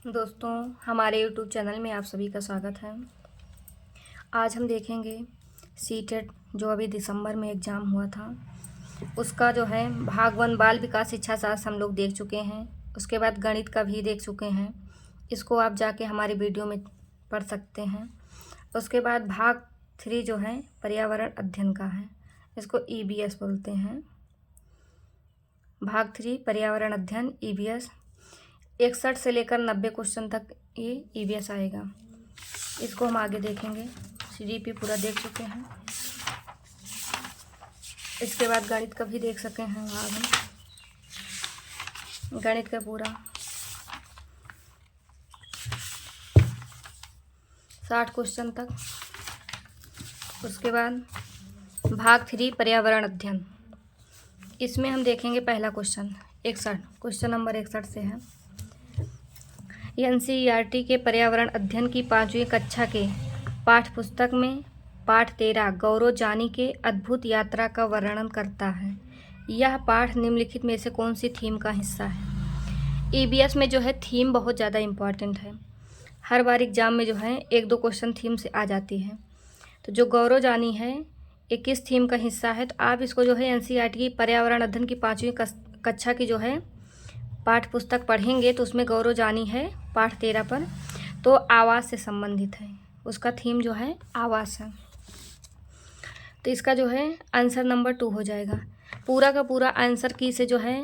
दोस्तों, हमारे YouTube channel में आप सभी का स्वागत है। आज हम देखेंगे सीटेट जो अभी दिसंबर में एग्ज़ाम हुआ था, उसका जो है भाग 1 बाल विकास शिक्षा शास्त्र हम लोग देख चुके हैं। उसके बाद गणित का भी देख चुके हैं। इसको आप जाके हमारे वीडियो में पढ़ सकते हैं। उसके बाद भाग 3 जो है पर्यावरण अध्ययन का है। इसको EBS बोलते हैं। भाग 3 पर्यावरण अध्ययन EBS 61 से लेकर 90 क्वेश्चन तक ये EBS आएगा। इसको हम आगे देखेंगे। CDP पूरा देख चुके हैं। इसके बाद गणित का भी देख सके हैं भाग हम। गणित का पूरा 60 क्वेश्चन तक। उसके बाद भाग 3 पर्यावरण अध्ययन, इसमें हम देखेंगे पहला क्वेश्चन 61, क्वेश्चन नंबर 61 से है। NCERT के पर्यावरण अध्ययन की 5वीं कक्षा के पाठ्य पुस्तक में पाठ 13 गौरव जानी के अद्भुत यात्रा का वर्णन करता है। यह पाठ निम्नलिखित में से कौन सी थीम का हिस्सा है? EBS में जो है थीम बहुत ज़्यादा इम्पॉर्टेंट है। हर बार एग्ज़ाम में जो है 1-2 क्वेश्चन थीम से आ जाती है। तो जो गौरव जानी है ये किस थीम का हिस्सा है? तो आप इसको जो है NCERT की पर्यावरण अध्ययन की 5वीं कक्षा की जो है पाठ्य पुस्तक पढ़ेंगे तो उसमें गौरव जानी है पाठ 13 पर, तो आवास से संबंधित है। उसका थीम जो है आवास है। तो इसका जो है आंसर नंबर 2 हो जाएगा। पूरा का पूरा आंसर की से जो है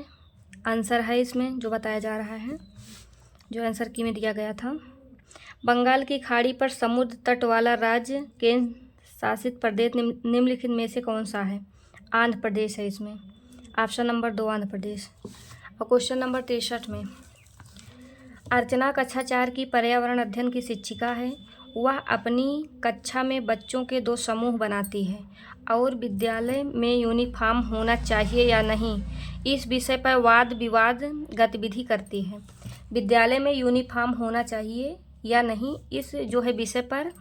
आंसर है इसमें जो बताया जा रहा है, जो आंसर की में दिया गया था। बंगाल की खाड़ी पर समुद्र तट वाला राज्य केंद्र शासित प्रदेश निम्नलिखित में से कौन सा है? आंध्र प्रदेश है इसमें। Option number 2 Andhra Pradesh. और क्वेश्चन नंबर 63 में अर्चना कक्षा 4 की पर्यावरण अध्ययन की शिक्षिका है। वह अपनी कक्षा में बच्चों के 2 समूह बनाती है और विद्यालय में यूनिफॉर्म होना चाहिए या नहीं, इस विषय पर वाद विवाद गतिविधि करती है। विद्यालय में यूनिफॉर्म होना चाहिए या नहीं, इस जो है विषय पर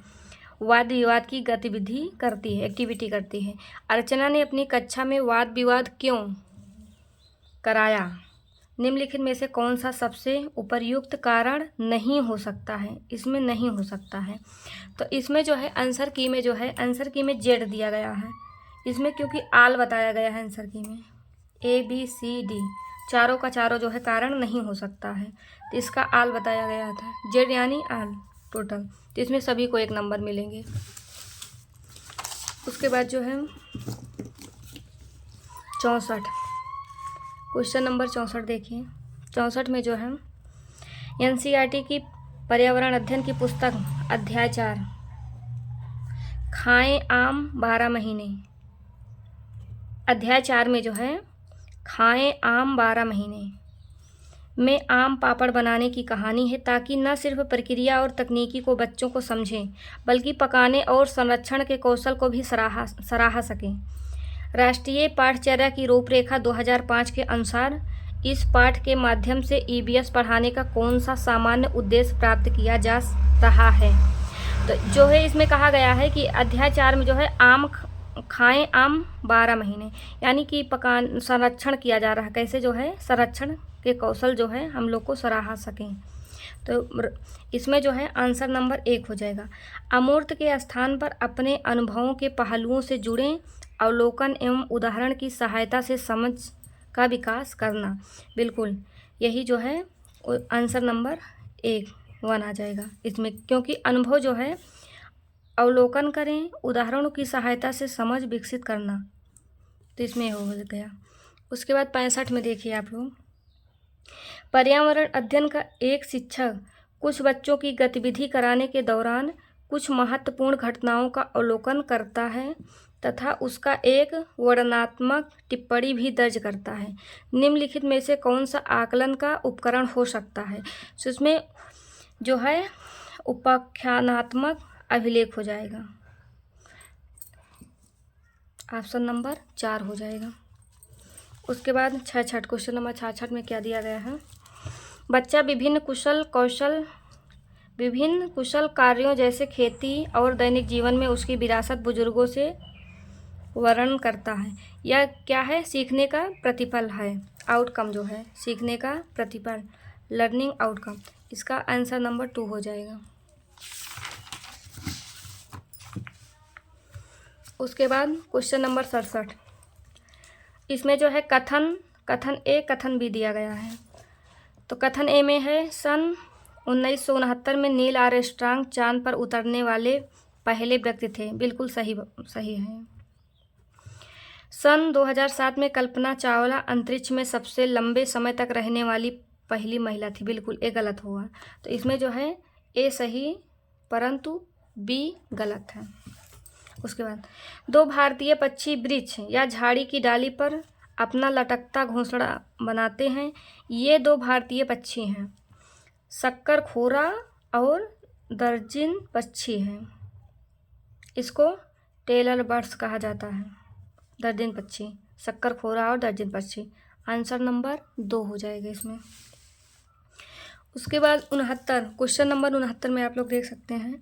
वाद विवाद की गतिविधि करती है, एक्टिविटी करती है। अर्चना ने अपनी कक्षा में वाद विवाद क्यों कराया? निम्नलिखित में से कौन सा सबसे उपर्युक्त कारण नहीं हो सकता है? इसमें नहीं हो सकता है। तो इसमें जो है आंसर की में जो है आंसर की में जेड दिया गया है इसमें, क्योंकि आल बताया गया है आंसर की में। ABCD चारों का चारों जो है कारण नहीं हो सकता है, तो इसका आल बताया गया था। जेड यानी आल टोटल, तो इसमें सभी को 1 नंबर मिलेंगे। उसके बाद जो है 64, क्वेश्चन नंबर 64 देखिए। 64 में जो है NCERT की पर्यावरण अध्ययन की पुस्तक अध्याय 4 खाएं आम 12 महीने, अध्याय 4 में जो है खाएं आम 12 महीने में आम पापड़ बनाने की कहानी है, ताकि न सिर्फ प्रक्रिया और तकनीकी को बच्चों को समझें बल्कि पकाने और संरक्षण के कौशल को भी सराहा सकें। राष्ट्रीय पाठचर्या की रूपरेखा 2005 के अनुसार इस पाठ के माध्यम से EBS पढ़ाने का कौन सा सामान्य उद्देश्य प्राप्त किया जा रहा है? तो जो है इसमें कहा गया है कि अध्याय 4 में जो है आम खाएं आम 12 महीने, यानी कि संरक्षण किया जा रहा है, कैसे जो है संरक्षण के कौशल जो है हम लोग को सराहा सकें। तो इसमें जो है आंसर नंबर 1 हो जाएगा। अमूर्त के स्थान पर अपने अनुभवों के पहलुओं से जुड़े अवलोकन एवं उदाहरण की सहायता से समझ का विकास करना, बिल्कुल यही जो है आंसर नंबर 1 आ जाएगा इसमें, क्योंकि अनुभव जो है अवलोकन करें, उदाहरणों की सहायता से समझ विकसित करना, तो इसमें हो गया। उसके बाद 65 में देखिए आप लोग, पर्यावरण अध्ययन का एक शिक्षक कुछ बच्चों की गतिविधि कराने के दौरान कुछ महत्वपूर्ण घटनाओं का अवलोकन करता है तथा उसका एक वर्णनात्मक टिप्पणी भी दर्ज करता है। निम्नलिखित में से कौन सा आकलन का उपकरण हो सकता है? तो इसमें जो है उपाख्यानात्मक अभिलेख हो जाएगा, ऑप्शन नंबर 4 हो जाएगा। उसके बाद 66, क्वेश्चन नंबर 66 में क्या दिया गया है? बच्चा विभिन्न कुशल कार्यों जैसे खेती और दैनिक जीवन में उसकी विरासत बुजुर्गों से वर्णन करता है। यह क्या है? सीखने का प्रतिफल है, आउटकम जो है सीखने का प्रतिफल, लर्निंग आउटकम। इसका आंसर नंबर 2 हो जाएगा। उसके बाद क्वेश्चन नंबर 67, इसमें जो है कथन ए कथन बी दिया गया है। तो कथन ए में है सन 1969 में नील आर्मस्ट्रांग चांद पर उतरने वाले पहले व्यक्ति थे। बिल्कुल सही है। सन 2007 में कल्पना चावला अंतरिक्ष में सबसे लंबे समय तक रहने वाली पहली महिला थी। बिल्कुल ए गलत हुआ। तो इसमें जो है ए सही परंतु बी गलत है। उसके बाद 2 भारतीय पक्षी वृक्ष या झाड़ी की डाली पर अपना लटकता घोंसला बनाते हैं। ये 2 भारतीय पक्षी हैं, शक्करखोरा और दर्जिन पक्षी हैं। इसको टेलर बर्ड्स कहा जाता है। दर्जन पक्षी, शक्करखोरा और दर्जन पक्षी। आंसर नंबर 2 हो जाएगा इसमें। उसके बाद 69, क्वेश्चन नंबर 69 में आप लोग देख सकते हैं,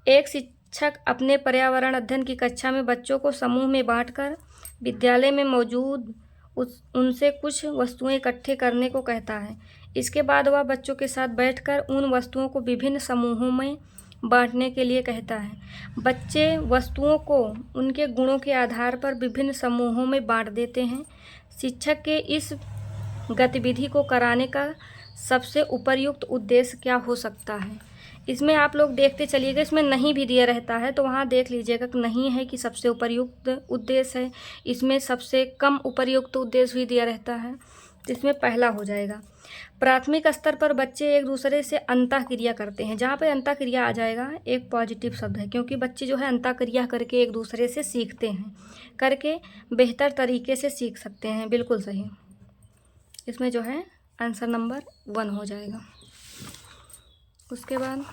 एक शिक्षक अपने पर्यावरण अध्ययन की कक्षा में बच्चों को समूह में बांटकर विद्यालय में मौजूद उनसे कुछ वस्तुएं इकट्ठे करने को कहता है। इसके बाद वह बच्चों के साथ बैठकर उन वस्तुओं को विभिन्न समूहों में बांटने के लिए कहता है। बच्चे वस्तुओं को उनके गुणों के आधार पर विभिन्न समूहों में बांट देते हैं। शिक्षक के इस गतिविधि को कराने का सबसे उपयुक्त उद्देश्य क्या हो सकता है? इसमें आप लोग देखते चलिएगा, इसमें नहीं भी दिया रहता है तो वहाँ देख लीजिएगा कि नहीं है कि सबसे उपयुक्त उद्देश्य है। इसमें सबसे कम उपयुक्त उद्देश्य भी दिया रहता है, तो इसमें पहला हो जाएगा। प्राथमिक स्तर पर बच्चे एक दूसरे से अंतःक्रिया करते हैं। जहाँ पे अंतःक्रिया आ जाएगा एक पॉजिटिव शब्द है, क्योंकि बच्चे जो है अंतःक्रिया करके एक दूसरे से सीखते हैं, करके बेहतर तरीके से सीख सकते हैं। बिल्कुल सही। इसमें जो है आंसर नंबर 1 हो जाएगा। उसके बाद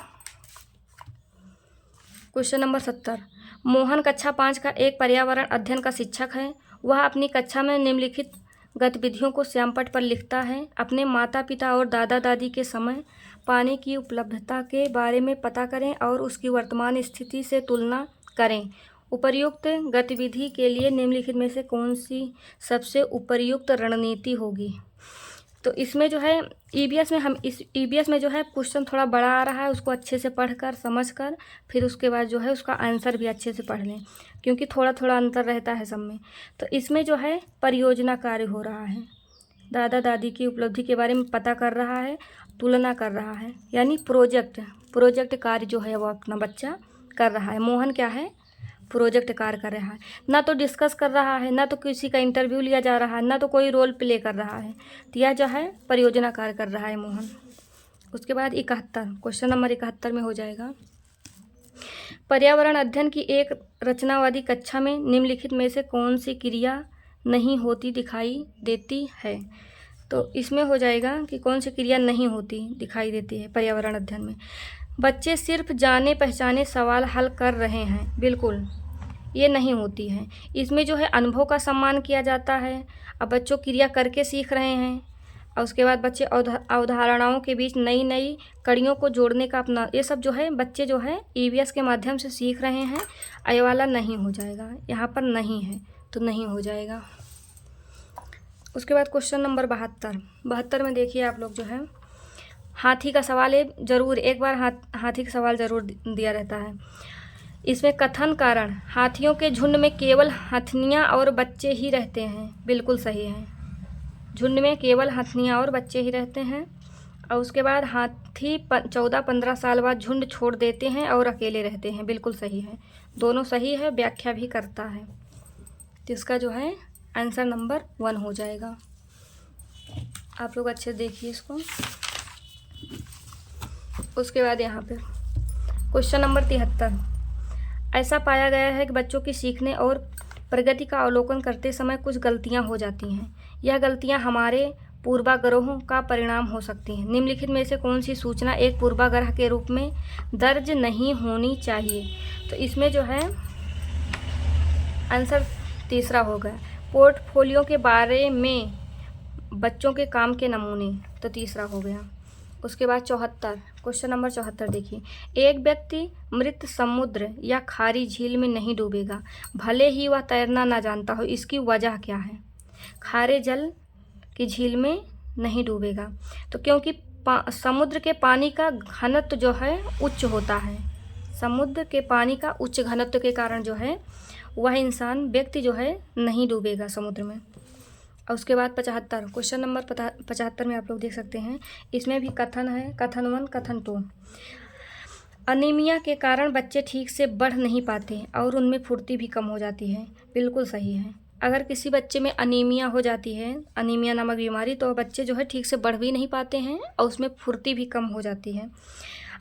क्वेश्चन नंबर 70, मोहन कक्षा 5 का एक पर्यावरण अध्ययन का शिक्षक है। वह अपनी कक्षा में निम्नलिखित गतिविधियों को श्यामपट्ट पर लिखता है। अपने माता पिता और दादा दादी के समय पानी की उपलब्धता के बारे में पता करें और उसकी वर्तमान स्थिति से तुलना करें। उपर्युक्त गतिविधि के लिए निम्नलिखित में से कौन सी सबसे उपर्युक्त रणनीति होगी? तो इसमें जो है ईवीएस में जो है क्वेश्चन थोड़ा बड़ा आ रहा है, उसको अच्छे से पढ़कर समझकर फिर उसके बाद जो है उसका आंसर भी अच्छे से पढ़ लें, क्योंकि थोड़ा थोड़ा अंतर रहता है सब में। तो इसमें जो है परियोजना कार्य हो रहा है, दादा दादी की उपलब्धि के बारे में पता कर रहा है, तुलना कर रहा है, यानी प्रोजेक्ट कार्य जो है वो अपना बच्चा कर रहा है। मोहन क्या है? प्रोजेक्ट कार्य कर रहा है, ना तो डिस्कस कर रहा है, ना तो किसी का इंटरव्यू लिया जा रहा है, ना तो कोई रोल प्ले कर रहा है। तो यह जो है परियोजना कार्य कर रहा है मोहन। उसके बाद 71, क्वेश्चन नंबर 71 में हो जाएगा, पर्यावरण अध्ययन की एक रचनावादी कक्षा में निम्नलिखित में से कौन सी क्रिया नहीं होती दिखाई देती है? तो इसमें हो जाएगा कि कौन सी क्रिया नहीं होती दिखाई देती है पर्यावरण अध्ययन में। बच्चे सिर्फ जाने पहचाने सवाल हल कर रहे हैं। बिल्कुल ये नहीं होती है। इसमें जो है अनुभव का सम्मान किया जाता है। अब बच्चों क्रिया करके सीख रहे हैं और उसके बाद बच्चे अवधारणाओं के बीच नई नई कड़ियों को जोड़ने का अपना, ये सब जो है बच्चे जो है ईवीएस के माध्यम से सीख रहे हैं। ये वाला नहीं हो जाएगा, यहाँ पर नहीं है तो नहीं हो जाएगा। उसके बाद क्वेश्चन नंबर 72 में देखिए आप लोग जो है हाथी का सवाल है, ज़रूर एक बार हाथी का सवाल ज़रूर दिया रहता है। इसमें कथन कारण, हाथियों के झुंड में केवल हथनियाँ और बच्चे ही रहते हैं। बिल्कुल सही है, झुंड में केवल हथनियाँ और बच्चे ही रहते हैं। और उसके बाद हाथी 14-15 साल बाद झुंड छोड़ देते हैं और अकेले रहते हैं। बिल्कुल सही है, दोनों सही है, व्याख्या भी करता है। तो इसका जो है आंसर नंबर 1 हो जाएगा। आप लोग अच्छे देखिए इसको। उसके बाद यहाँ पे क्वेश्चन नंबर 73, ऐसा पाया गया है कि बच्चों की सीखने और प्रगति का अवलोकन करते समय कुछ गलतियाँ हो जाती हैं। यह गलतियाँ हमारे पूर्वाग्रहों का परिणाम हो सकती हैं। निम्नलिखित में से कौन सी सूचना एक पूर्वाग्रह के रूप में दर्ज नहीं होनी चाहिए? तो इसमें जो है आंसर तीसरा होगा, पोर्टफोलियो के बारे में बच्चों के काम के नमूने, तो तीसरा हो गया। उसके बाद 74, क्वेश्चन नंबर 74 देखिए, एक व्यक्ति मृत समुद्र या खारी झील में नहीं डूबेगा भले ही वह तैरना ना जानता हो। इसकी वजह क्या है? खारे जल की झील में नहीं डूबेगा तो क्योंकि समुद्र के पानी का घनत्व जो है उच्च होता है। समुद्र के पानी का उच्च घनत्व के कारण जो है वह इंसान व्यक्ति जो है नहीं डूबेगा समुद्र में। और उसके बाद 75 क्वेश्चन नंबर 75 में आप लोग देख सकते हैं, इसमें भी कथन है, कथन 1 कथन 2। अनीमिया के कारण बच्चे ठीक से बढ़ नहीं पाते और उनमें फुर्ती भी कम हो जाती है। बिल्कुल सही है। अगर किसी बच्चे में अनीमिया हो जाती है, अनीमिया नामक बीमारी, तो बच्चे जो है ठीक से बढ़ भी नहीं पाते हैं और उसमें फुर्ती भी कम हो जाती है।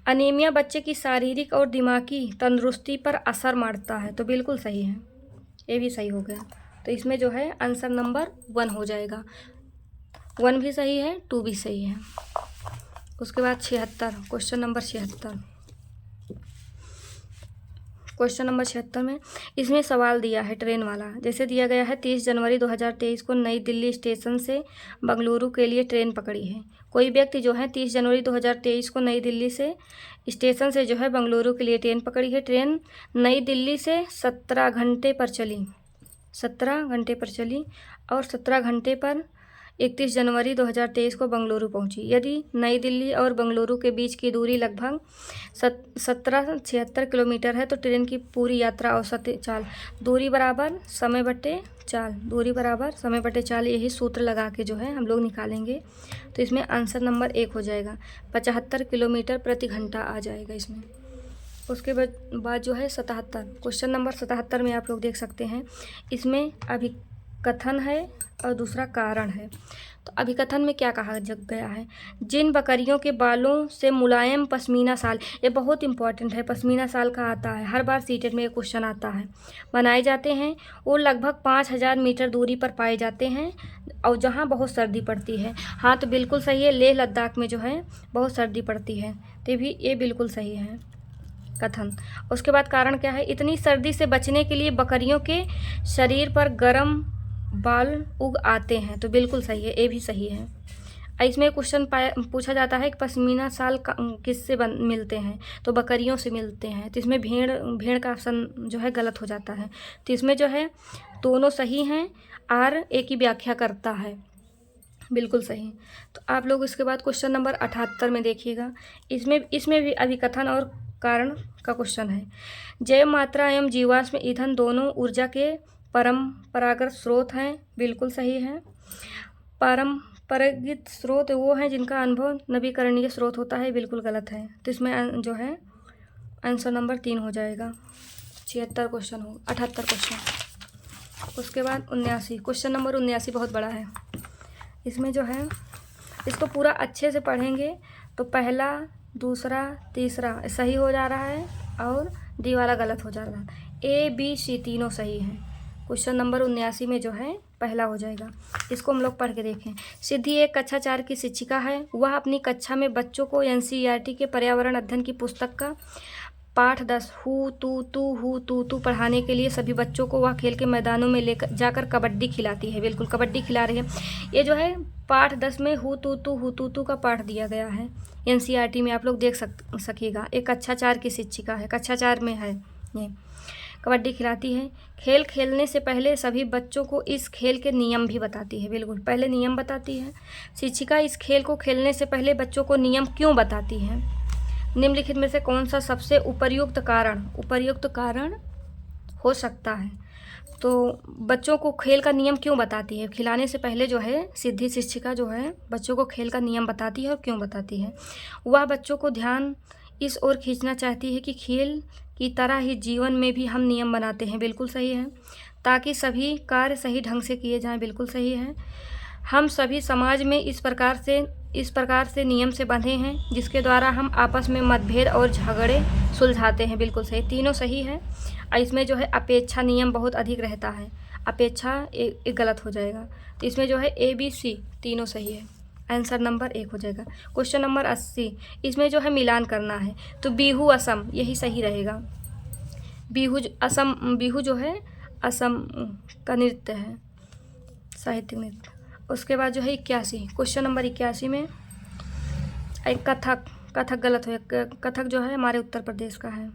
अनीमिया बच्चे की शारीरिक और दिमागी तंदुरुस्ती पर असर मारता है। तो बिल्कुल सही है, ये भी सही हो गया। तो इसमें जो है आंसर नंबर 1 हो जाएगा। 1 भी सही है, 2 भी सही है। उसके बाद 76 क्वेश्चन नंबर 76। क्वेश्चन नंबर 76 में इसमें सवाल दिया है ट्रेन वाला। जैसे दिया गया है 30 जनवरी 2023 को नई दिल्ली स्टेशन से बंगलुरु के लिए ट्रेन पकड़ी है। कोई व्यक्ति जो है 30 जनवरी 2023 को नई दिल्ली से स्टेशन से जो है बंगलुरु के लिए ट्रेन पकड़ी है। ट्रेन नई दिल्ली से 17 घंटे पर चली, 17 घंटे पर चली और 17 घंटे पर 31 जनवरी 2023 को बंगलुरु पहुंची। यदि नई दिल्ली और बंगलुरु के बीच की दूरी लगभग 1776 किलोमीटर है तो ट्रेन की पूरी यात्रा औसत चाल दूरी बराबर समय बटे चाल, दूरी बराबर समय बटे चाल, यही सूत्र लगा के जो है हम लोग निकालेंगे। तो इसमें आंसर नंबर 1 हो जाएगा, 75 किलोमीटर प्रति घंटा आ जाएगा इसमें। उसके बाद जो है 77 क्वेश्चन नंबर 77 में आप लोग देख सकते हैं, इसमें अभिकथन है और दूसरा कारण है। तो अभिकथन में क्या कहा गया है, जिन बकरियों के बालों से मुलायम पश्मीना शाल, ये बहुत इंपॉर्टेंट है, पश्मीना शाल का आता है, हर बार सीटेट में ये क्वेश्चन आता है, बनाए जाते हैं, वो लगभग 5000 मीटर दूरी पर पाए जाते हैं और जहाँ बहुत सर्दी पड़ती है। हाँ तो बिल्कुल सही है, लेह लद्दाख में जो है बहुत सर्दी पड़ती है, तो भी ये बिल्कुल सही है कथन। उसके बाद कारण क्या है, इतनी सर्दी से बचने के लिए बकरियों के शरीर पर गर्म बाल उग आते हैं। तो बिल्कुल सही है, ये भी सही है। इसमें क्वेश्चन पूछा जाता है कि पश्मीना शाल किससे मिलते हैं, तो बकरियों से मिलते हैं। तो इसमें भेड़ का ऑप्शन जो है गलत हो जाता है। तो इसमें जो है दोनों सही हैं, आर एक ही व्याख्या करता है, बिल्कुल सही। तो आप लोग इसके बाद क्वेश्चन नंबर 78 में देखिएगा, इसमें भी अभिकथन और कारण का क्वेश्चन है। जैव मात्रा एवं जीवाश्म ईंधन दोनों ऊर्जा के परंपरागत स्रोत हैं, बिल्कुल सही है। पारंपरिक स्रोत वो हैं जिनका अनुभव नवीकरणीय स्रोत होता है, बिल्कुल गलत है। तो इसमें जो है आंसर नंबर 3 हो जाएगा। 76 क्वेश्चन हो, 78 क्वेश्चन। उसके बाद 79 क्वेश्चन नंबर 79 बहुत बड़ा है। इसमें जो है इसको पूरा अच्छे से पढ़ेंगे तो पहला, दूसरा, तीसरा सही हो जा रहा है और डी वाला गलत हो जा रहा है। ए बी सी तीनों सही हैं। क्वेश्चन नंबर 79 में जो है पहला हो जाएगा। इसको हम लोग पढ़ के देखें। सिद्धि एक कक्षा 4 की शिक्षिका है। वह अपनी कक्षा में बच्चों को एनसीईआरटी के पर्यावरण अध्ययन की पुस्तक का पाठ 10 हु तू पढ़ाने के लिए सभी बच्चों को वह खेल के मैदानों में लेकर जाकर कबड्डी खिलाती है। बिल्कुल कबड्डी खिला रही है। ये जो है पाठ 10 में हु तू का पाठ दिया गया है एनसीईआरटी में, आप लोग देख सकिएगा। एक कक्षा 4 की शिक्षिका है, कक्षा 4 में है, ये कबड्डी खिलाती है। खेल खेलने से पहले सभी बच्चों को इस खेल के नियम भी बताती है। बिल्कुल पहले नियम बताती है। शिक्षिका इस खेल को खेलने से पहले बच्चों को नियम क्यों बताती है? निम्नलिखित में से कौन सा सबसे उपयुक्त कारण हो सकता है? तो बच्चों को खेल का नियम क्यों बताती है? खिलाने से पहले जो है सिद्धि शिक्षिका जो है बच्चों को खेल का नियम बताती है। और क्यों बताती है? वह बच्चों को ध्यान इस ओर खींचना चाहती है कि खेल की तरह ही जीवन में भी हम नियम बनाते हैं। बिल्कुल सही है। ताकि सभी कार्य सही ढंग से किए जाएं। बिल्कुल सही है। हम सभी समाज में इस प्रकार से नियम से बंधे हैं जिसके द्वारा हम आपस में मतभेद और झगड़े सुलझाते हैं। बिल्कुल सही, तीनों सही है। और इसमें जो है अपेक्षा नियम बहुत अधिक रहता है, अपेक्षा एक गलत हो जाएगा। तो इसमें जो है ए बी सी तीनों सही है, आंसर नंबर 1 हो जाएगा। क्वेश्चन नंबर 80, इसमें जो है मिलान करना है। तो बिहू असम यही सही रहेगा। बिहू जो है असम का नृत्य है, साहित्यिक नृत्य। उसके बाद जो है 81 क्वेश्चन नंबर 81 में एक कथक गलत है। कथक जो है हमारे उत्तर प्रदेश का है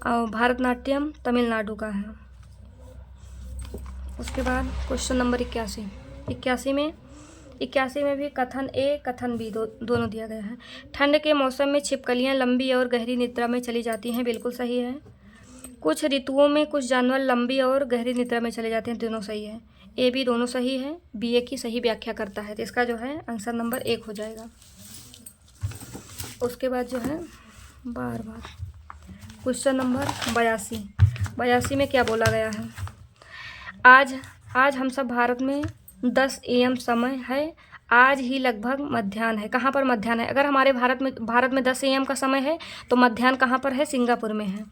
और भारतनाट्यम तमिलनाडु का है। उसके बाद क्वेश्चन नंबर 81 में 81 में भी कथन ए कथन बी दोनों दिया गया है। ठंड के मौसम में छिपकलियाँ लंबी और गहरी निद्रा में चली जाती हैं, बिल्कुल सही है। कुछ ऋतुओं में कुछ जानवर लंबी और गहरी निद्रा में चले जाते हैं, दोनों सही है। ए बी दोनों सही है, बी ए की सही व्याख्या करता है, तो इसका जो है आंसर नंबर 1 हो जाएगा। उसके बाद जो है बार क्वेश्चन नंबर 82 में क्या बोला गया है? आज हम सब भारत में 10 AM समय है, आज ही लगभग मध्याह्न है। कहाँ पर मध्याह्न है? अगर हमारे भारत में 10 AM का समय है तो मध्याह्न कहाँ पर है? सिंगापुर में है,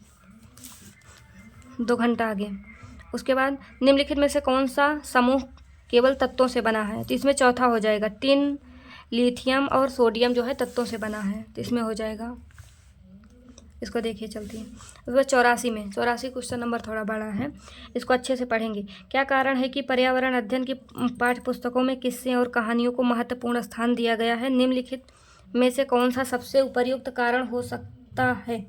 2 घंटा आगे। उसके बाद निम्नलिखित में से कौन सा समूह केवल तत्वों से बना है? तो इसमें चौथा हो जाएगा, टिन, लिथियम और सोडियम जो है तत्वों से बना है, तो इसमें हो जाएगा। इसको देखिए चलती है। उसके बाद 84 क्वेश्चन नंबर थोड़ा बड़ा है, इसको अच्छे से पढ़ेंगे। क्या कारण है कि पर्यावरण अध्ययन की पाठ्य पुस्तकों में किस्से और कहानियों को महत्वपूर्ण स्थान दिया गया है? निम्नलिखित में से कौन सा सबसे उपयुक्त कारण हो सकता है?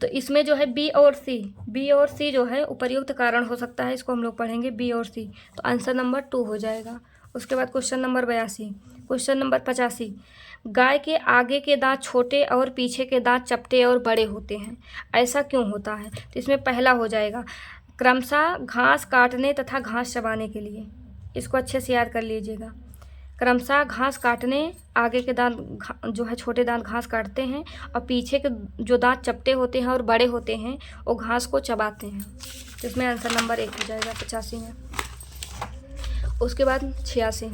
तो इसमें जो है बी और सी जो है उपयुक्त कारण हो सकता है, इसको हम लोग पढ़ेंगे बी और सी, तो आंसर नंबर 2 हो जाएगा। उसके बाद क्वेश्चन नंबर 85, गाय के आगे के दांत छोटे और पीछे के दांत चपटे और बड़े होते हैं, ऐसा क्यों होता है? तो इसमें पहला हो जाएगा, क्रमशः घास काटने तथा घास चबाने के लिए। इसको अच्छे से याद कर लीजिएगा। क्रमशः घास काटने, आगे के दांत जो है छोटे दांत घास काटते हैं और पीछे के जो दांत चपटे होते हैं और बड़े होते हैं वो घास को चबाते हैं, तो इसमें आंसर नंबर 1 हो जाएगा 85 में। उसके बाद 86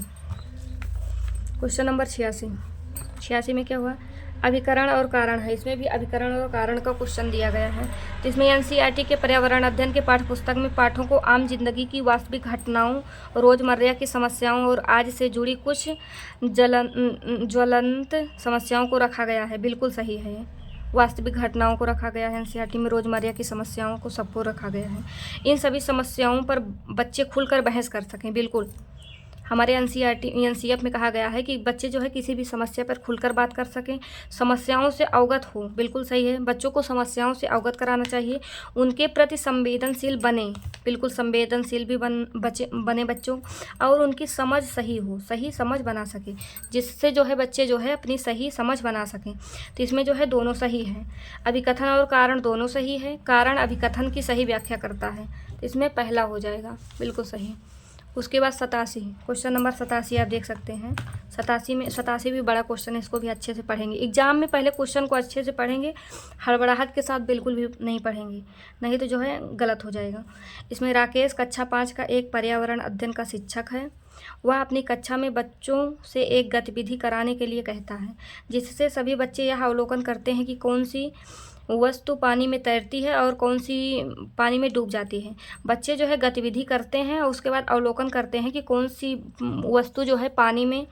क्वेश्चन नंबर 86 में क्या हुआ? अभिकरण और कारण है, इसमें भी अभिकरण और कारण का क्वेश्चन दिया गया है। तो इसमें एनसीईआरटी के पर्यावरण अध्ययन के पाठ्य पुस्तक में पाठों को आम जिंदगी की वास्तविक घटनाओं, रोजमर्रा की समस्याओं और आज से जुड़ी कुछ ज्वलंत समस्याओं को रखा गया है, बिल्कुल सही है। वास्तविक घटनाओं को रखा गया है एनसीईआरटी में, रोजमर्रा की समस्याओं को सबको रखा गया है। इन सभी समस्याओं पर बच्चे खुलकर बहस कर सकें, बिल्कुल हमारे एनसीईएफ में कहा गया है कि बच्चे जो है किसी भी समस्या पर खुलकर बात कर सकें, समस्याओं से अवगत हो, बिल्कुल सही है। बच्चों को समस्याओं से अवगत कराना चाहिए, उनके प्रति संवेदनशील बने, बिल्कुल संवेदनशील भी बने बच्चों, और उनकी समझ सही हो, सही समझ बना सके, जिससे जो है बच्चे जो है अपनी सही समझ बना सकें। तो इसमें जो है दोनों सही है, अभिकथन और कारण दोनों सही है। कारण अभिकथन की सही व्याख्या करता है, तो इसमें पहला हो जाएगा, बिल्कुल सही। उसके बाद 87 क्वेश्चन नंबर 87 आप देख सकते हैं। 87 भी बड़ा क्वेश्चन है, इसको भी अच्छे से पढ़ेंगे। एग्जाम में पहले क्वेश्चन को अच्छे से पढ़ेंगे, हड़बड़ाहट के साथ बिल्कुल भी नहीं पढ़ेंगे, नहीं तो जो है गलत हो जाएगा। इसमें राकेश कक्षा 5 का एक पर्यावरण अध्ययन का शिक्षक है। वह अपनी कक्षा में बच्चों से एक गतिविधि कराने के लिए कहता है, जिससे सभी बच्चे यह अवलोकन करते हैं कि कौन सी वस्तु पानी में तैरती है और कौन सी पानी में डूब जाती है। बच्चे जो है गतिविधि करते हैं और उसके बाद अवलोकन करते हैं कि कौन सी वस्तु जो है पानी में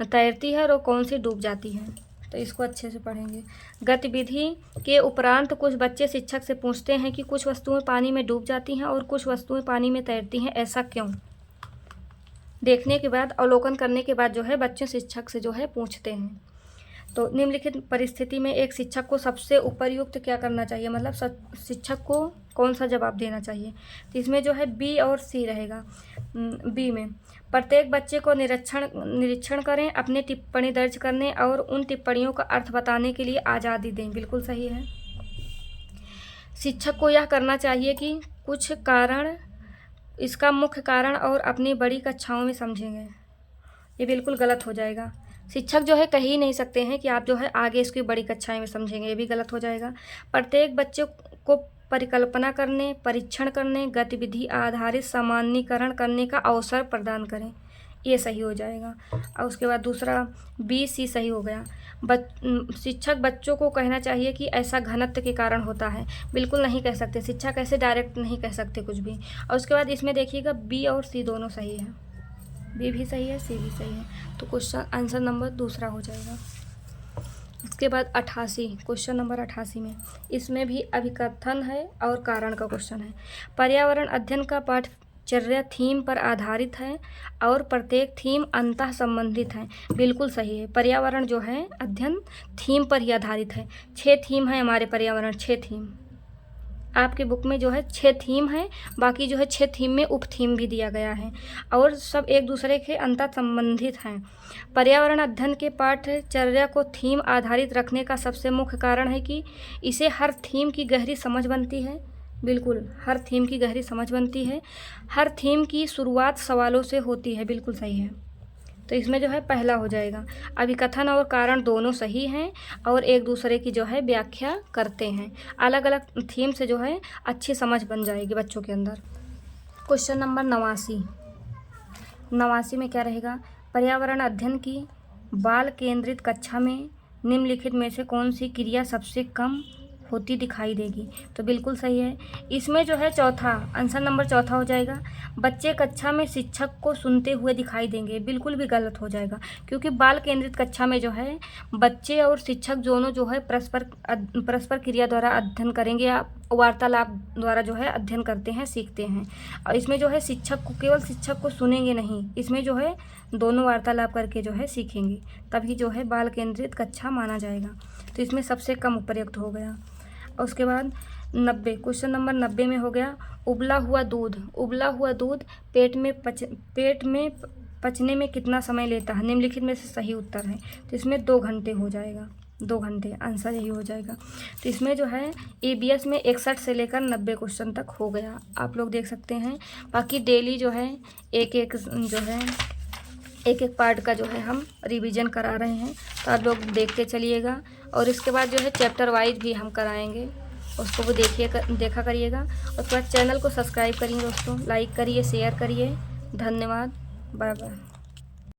तैरती है और कौन सी डूब जाती है, तो इसको अच्छे से पढ़ेंगे। गतिविधि के उपरांत कुछ बच्चे शिक्षक से पूछते हैं कि कुछ वस्तुएं पानी में डूब जाती हैं और कुछ वस्तुएं पानी में तैरती हैं, ऐसा क्यों? देखने के बाद, अवलोकन करने के बाद जो है बच्चे शिक्षक से जो है पूछते हैं। तो निम्नलिखित परिस्थिति में एक शिक्षक को सबसे उपयुक्त क्या करना चाहिए, मतलब शिक्षक को कौन सा जवाब देना चाहिए? तो इसमें जो है बी और सी रहेगा। बी में प्रत्येक बच्चे को निरीक्षण करें, अपनी टिप्पणी दर्ज करने और उन टिप्पणियों का अर्थ बताने के लिए आज़ादी दें, बिल्कुल सही है। शिक्षक को यह करना चाहिए कि कुछ कारण, इसका मुख्य कारण और अपनी बड़ी कक्षाओं में समझेंगे, ये बिल्कुल गलत हो जाएगा। शिक्षक जो है कह ही नहीं सकते हैं कि आप जो है आगे इसकी बड़ी कक्षाएं में समझेंगे, ये भी गलत हो जाएगा। प्रत्येक बच्चे को परिकल्पना करने, परीक्षण करने, गतिविधि आधारित सामान्यीकरण करने का अवसर प्रदान करें, ये सही हो जाएगा। और उसके बाद दूसरा बी सी सही हो गया। शिक्षक बच्चों को कहना चाहिए कि ऐसा घनत्व के कारण होता है, बिल्कुल नहीं कह सकते, शिक्षक ऐसे डायरेक्ट नहीं कह सकते कुछ भी। और उसके बाद इसमें देखिएगा बी और सी दोनों सही है, बी भी सही है, सी भी सही है, तो क्वेश्चन आंसर नंबर दूसरा हो जाएगा। इसके बाद 88 क्वेश्चन नंबर 88 में, इसमें भी अभिकथन है और कारण का क्वेश्चन है। पर्यावरण अध्ययन का पाठ्यचर्या थीम पर आधारित है और प्रत्येक थीम अंतः संबंधित है, बिल्कुल सही है। पर्यावरण जो है अध्ययन थीम पर ही आधारित है। 6 थीम है हमारे पर्यावरण, 6 थीम। आपके बुक में जो है 6 थीम है, बाकी जो है 6 थीम में उप थीम भी दिया गया है और सब एक दूसरे के अंतर संबंधित हैं। पर्यावरण अध्ययन के पाठ्यचर्या को थीम आधारित रखने का सबसे मुख्य कारण है कि इसे हर थीम की गहरी समझ बनती है। बिल्कुल, हर थीम की गहरी समझ बनती है। हर थीम की शुरुआत सवालों से होती है। बिल्कुल सही है। तो इसमें जो है पहला हो जाएगा। अभिकथन और कारण दोनों सही हैं और एक दूसरे की जो है व्याख्या करते हैं। अलग अलग थीम से जो है अच्छी समझ बन जाएगी बच्चों के अंदर। Question number 89। 89 में क्या रहेगा? पर्यावरण अध्ययन की बाल केंद्रित कक्षा में निम्नलिखित में से कौन सी क्रिया सबसे कम होती दिखाई देगी? तो बिल्कुल सही है। इसमें जो है चौथा आंसर नंबर चौथा हो जाएगा। बच्चे कक्षा में शिक्षक को सुनते हुए दिखाई देंगे। बिल्कुल भी गलत हो जाएगा, क्योंकि बाल केंद्रित कक्षा में जो है बच्चे और शिक्षक दोनों जो है परस्पर क्रिया द्वारा अध्ययन करेंगे या वार्तालाप द्वारा जो है अध्ययन करते हैं, सीखते हैं। और इसमें जो है केवल शिक्षक को सुनेंगे नहीं, इसमें जो है दोनों वार्तालाप करके जो है सीखेंगे, तभी जो है बाल केंद्रित कक्षा माना जाएगा। तो इसमें सबसे कम उपयुक्त हो गया। और उसके बाद 90, क्वेश्चन नंबर 90 में हो गया उबला हुआ दूध। उबला हुआ दूध पेट में पचने में कितना समय लेता है? निम्नलिखित में से सही उत्तर है। तो इसमें 2 घंटे हो जाएगा। 2 घंटे आंसर यही हो जाएगा। तो इसमें जो है EBS में 61 से लेकर 90 क्वेश्चन तक हो गया, आप लोग देख सकते हैं। बाकी डेली जो है एक एक पार्ट का जो है हम रिवीजन करा रहे हैं, तो आप लोग देखते चलिएगा। और इसके बाद जो है चैप्टर वाइज भी हम कराएंगे, उसको भी देखा करिएगा। उसके बाद चैनल को सब्सक्राइब करिए दोस्तों, लाइक करिए, शेयर करिए। धन्यवाद, बाय बाय।